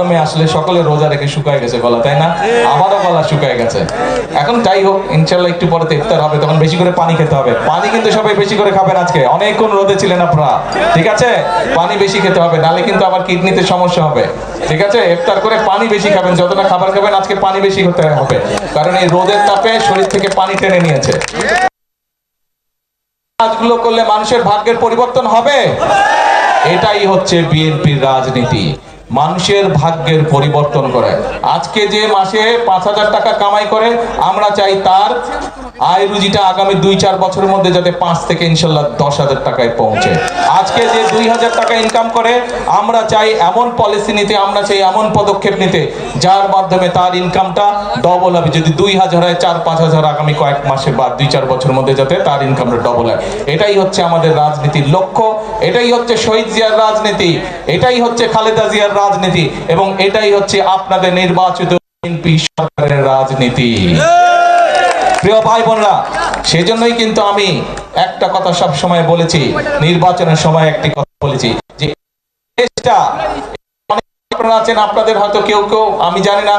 গরমে আসলে সকলে রোজা রেখে শুকায় গেছে গলা, তাই না? আমারও গলা শুকায় গেছে। এখন যাই হোক, ইনশাল্লাহ একটু পরে ইফতার হবে, তখন বেশি করে পানি খেতে হবে। পানি কিন্তু সবাই বেশি করে খাবেন। আজকে অনেকক্ষণ রোদে ছিলেন আপনারা, ঠিক আছে? পানি বেশি খেতে হবে, নাহলে কিন্তু আবার কিডনিতে সমস্যা হবে, ঠিক আছে? ইফতার করে পানি বেশি খাবেন, যতটা খাবার খাবেন আজকে পানি বেশি হতে হবে, কারণ এই রোদের তাপে শরীর থেকে পানি টেনে নিয়েছে। কাজগুলো করলে মানুষের ভাগ্যের পরিবর্তন হবে। এটাই হচ্ছে বিএনপির রাজনীতি, মানুষের ভাগ্যের পরিবর্তন করে। আজকে যে মাসে 5,000 টাকা কামাই করে, আমরা চাই তার আয় রুজিটা আগামী 2-4 বছরের মধ্যে যাতে 5 থেকে ইনশাল্লাহ 10,000 টাকায় পৌঁছে। আজকে যে 2,000 টাকা ইনকাম করে, আমরা চাই এমন পলিসি নিতে, আমরা চাই এমন পদক্ষেপ নিতে যার মাধ্যমে তার ইনকামটা ডবল হবে। যদি 2,000 হয়, 4-5,000 আগামী কয়েক মাসে বা 2-4 বছরের মধ্যে যাতে তার ইনকামটা ডবল হয়। এটাই হচ্ছে আমাদের রাজনীতির লক্ষ্য, এটাই হচ্ছে শহীদ জিয়ার রাজনীতি, এটাই হচ্ছে খালেদা জিয়ার রাজনীতি, এবং এটাই হচ্ছে আপনাদের নির্বাচিত বিএনপি সরকারের রাজনীতি। প্রিয় ভাই বোনরা, সেজন্যই কিন্তু আমি একটা কথা সব সময় বলেছি, নির্বাচনের সময় একটি কথা বলেছি, যে দেশটা আছেন আপনাদের হয়তো কেউ কেউ, আমি জানি না,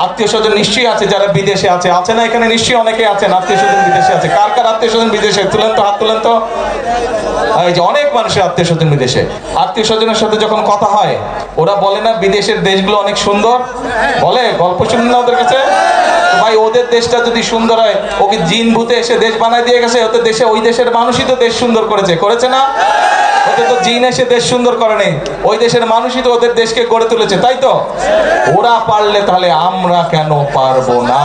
আত্মীয় স্বজন নিশ্চয়ই আছে যারা বিদেশে আছে, আছে না? এখানে নিশ্চয়ই অনেকে আছেন আত্মীয় স্বজন বিদেশে আছে। কার কার আত্মীয় স্বজন বিদেশে? তুলেন তো, হাত তুলেন তো। এই যে অনেক মানুষের আত্মীয় স্বজন বিদেশে। আত্মীয় স্বজনের সাথে যখন কথা হয়, ওরা বলে না বিদেশের দেশগুলো অনেক সুন্দর? বলে, গল্প শুনুন না ওদের কাছে। ভাই, ওদের দেশটা যদি সুন্দর হয়, ওকে জিন ভূতে এসে দেশ বানায় দিয়ে গেছে? ওদের দেশে, ওই দেশের মানুষই তো দেশ সুন্দর করেছে, করেছে না? ওদের তো জিন এসে দেশ সুন্দর করে নেই, ওই দেশের মানুষই তো ওদের দেশকে গড়ে তুলেছে, তাই তো? ওরা পারলে তাহলে আমরা কেন পারবো না?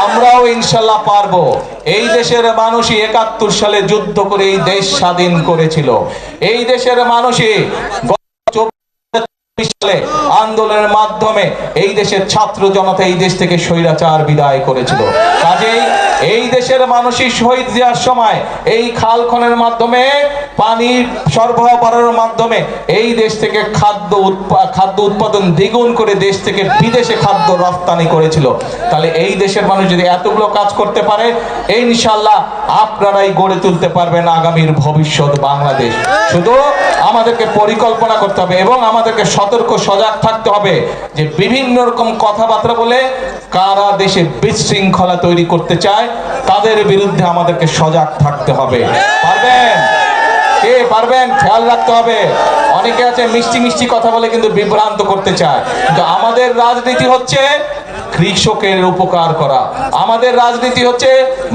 আমরাও ইনশাল্লাহ পারবো। এই দেশের মানুষই 71 সালে যুদ্ধ করে এই দেশ স্বাধীন করেছিল। এই দেশের মানুষই আন্দোলনের মাধ্যমে এই দেশের ছাত্র জনতা এই দেশ থেকে স্বৈরাচার বিদায় করেছিল। কাজেই এই দেশের মানুষই শহীদ জিয়ার সময় এই খাল খননের মাধ্যমে, পানি সরবরাহ করার মাধ্যমে এই দেশ থেকে খাদ্য উৎপাদন দ্বিগুণ করে দেশ থেকে বিদেশে খাদ্য রপ্তানি করেছিল। তাহলে এই দেশের মানুষ যদি এতগুলো কাজ করতে পারে, ইনশাল্লাহ আপনারাই গড়ে তুলতে পারবেন আগামীর ভবিষ্যৎ বাংলাদেশ। শুধু আমাদেরকে পরিকল্পনা করতে হবে এবং আমাদেরকে সতর্ক সজাগ থাকতে হবে যে বিভিন্ন রকম কথাবার্তা বলে কারা দেশে বিশৃঙ্খলা তৈরি করতে চায়, তাদের বিরুদ্ধে আমাদেরকে সজাগ থাকতে হবে। পারবেন? কে পারবেন? খেয়াল রাখতে হবে। অনেকে আছে মিষ্টি মিষ্টি কথা বলে কিন্তু বিভ্রান্ত করতে চায়, কিন্তু আমাদের রাজনীতি হচ্ছে কৃষকের উপকার করা, আমাদের রাজনীতি হচ্ছে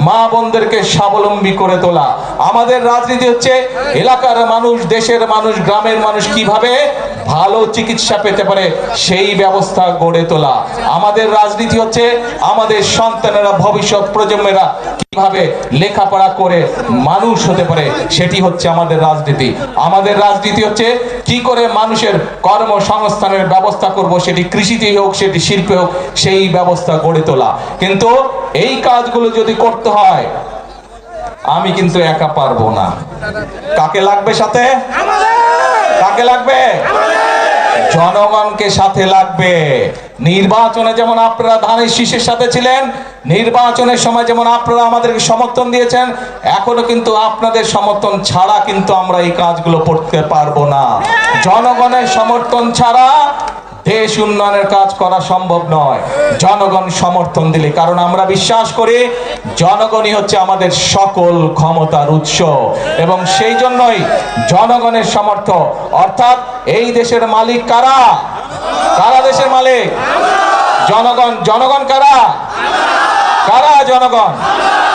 মা বোনদেরকে স্বাবলম্বী করে তোলা, আমাদের রাজনীতি হচ্ছে এলাকার মানুষ, দেশের মানুষ, গ্রামের মানুষ কিভাবে ভালো চিকিৎসা পেতে পারে সেই ব্যবস্থা গড়ে তোলা। আমাদের রাজনীতি হচ্ছে আমাদের সন্তানেরা, ভবিষ্যৎ প্রজন্মেরা কিভাবে লেখাপড়া করে মানুষ হতে পারে, সেটি হচ্ছে আমাদের রাজনীতি। আমাদের রাজনীতি হচ্ছে কি করে মানুষের কর্মসংস্থানের ব্যবস্থা করব, সেটি কৃষিতেই হোক, সেটি শিল্পে হোক, সেই ব্যবস্থা গড়ে তোলা। কিন্তু এই কাজগুলো যদি করতে হয়, আমি কিন্তু একা পারবো না। কাকে লাগবে সাথে? কাকে লাগবে? জনগণকে সাথে লাগবে। নির্বাচনে যেমন আপনারা ধানের শীষের সাথে ছিলেন, নির্বাচনের সময় যেমন আপনারা আমাদেরকে সমর্থন দিয়েছেন, এখনো কিন্তু আপনাদের সমর্থন ছাড়া কিন্তু আমরা এই কাজগুলো করতে পারবো না। জনগণের সমর্থন ছাড়া দেশ উন্নয়নের কাজ করা সম্ভব নয়, জনগণ সমর্থন দিলে। কারণ আমরা বিশ্বাস করি জনগণই হচ্ছে আমাদের সকল ক্ষমতার উৎস, এবং সেই জন্যই জনগণের সমর্থ, অর্থাৎ এই দেশের মালিক কারা? কারা দেশের মালিক? জনগণ। জনগণ কারা? কারা? জনগণ।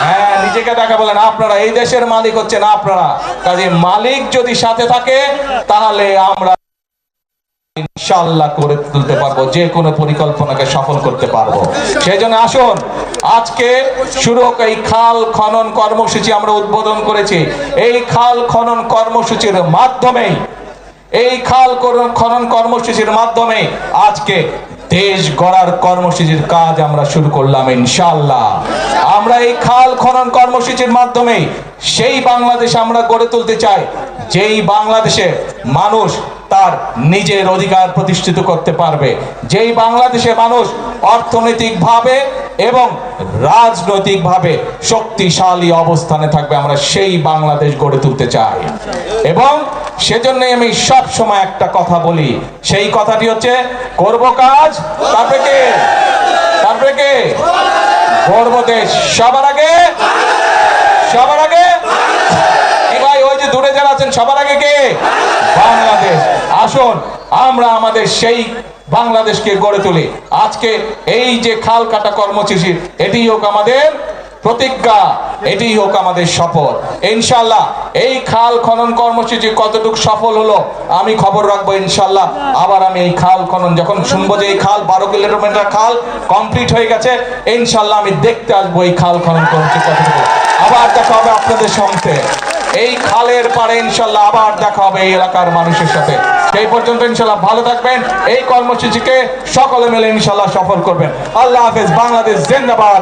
হ্যাঁ, নিজেকে দেখা বলেন আপনারা। এই দেশের মালিক হচ্ছেন আপনারা। কাজে মালিক যদি সাথে থাকে, তাহলে আমরা ইনশাআল্লাহ করে তুলতে পারবো, যে কোনো পরিকল্পনাকে সফল করতে পারবো। সেই জন্য আসুন, আজকে শুরু হোক এই খাল খনন কর্মসূচি আমরা উদ্বোধন করেছি। এই খাল খনন কর্মসূচির মাধ্যমে, এই খাল খনন কর্মসূচির মাধ্যমে আজকে দেশ গড়ার কর্মসূচির কাজ আমরা শুরু করলাম ইনশাআল্লাহ। আমরা এই খাল খনন কর্মসূচির মাধ্যমে সেই বাংলাদেশ আমরা গড়ে তুলতে চাই, যেই বাংলাদেশে মানুষ তার নিজের অধিকার প্রতিষ্ঠিত করতে পারবে, যেই বাংলাদেশে মানুষ অর্থনৈতিকভাবে এবং রাজনৈতিকভাবে শক্তিশালী অবস্থানে থাকবে। আমরা সেই বাংলাদেশ গড়ে তুলতে চাই, এবং সেজন্যই আমি সব সময় একটা কথা বলি, সেই কথাটি হচ্ছে করব কাজ তারপরে কে গর্ব দেশ সবার আগে কি ভাই, ওই যে দূরে যারা আছেন সবার আগে কে? বাংলাদেশ। আসুন আমরা আমাদের সেই বাংলাদেশকে গড়ে তুলি। আজকে এই যে খাল কাটা কর্মসূচি, এটি হোক আমাদের প্রতিজ্ঞা, এটি হোক আমাদের শপথ। ইনশাল্লাহ এই খাল খনন কর্মসূচি কতটুকু সফল হলো আমি খবর রাখবো। ইনশাল্লাহ আবার আমি এই খাল খনন যখন শুনবো যে এই খাল 12 কিলোমিটার খাল কমপ্লিট হয়ে গেছে, ইনশাল্লাহ আমি দেখতে আসবো এই খাল খনন কর্মসূচি কতটুকু। আবার দেখা হবে আপনাদের সঙ্গে এই খালের পাড়ে, ইনশাল্লাহ আবার দেখা হবে এই এলাকার মানুষের সাথে। সেই পর্যন্ত ইনশাল্লাহ ভালো থাকবেন, এই কর্মসূচিকে সকলে মিলে ইনশাল্লাহ সফল করবেন। আল্লাহ হাফেজ। বাংলাদেশ জিন্দাবাদ।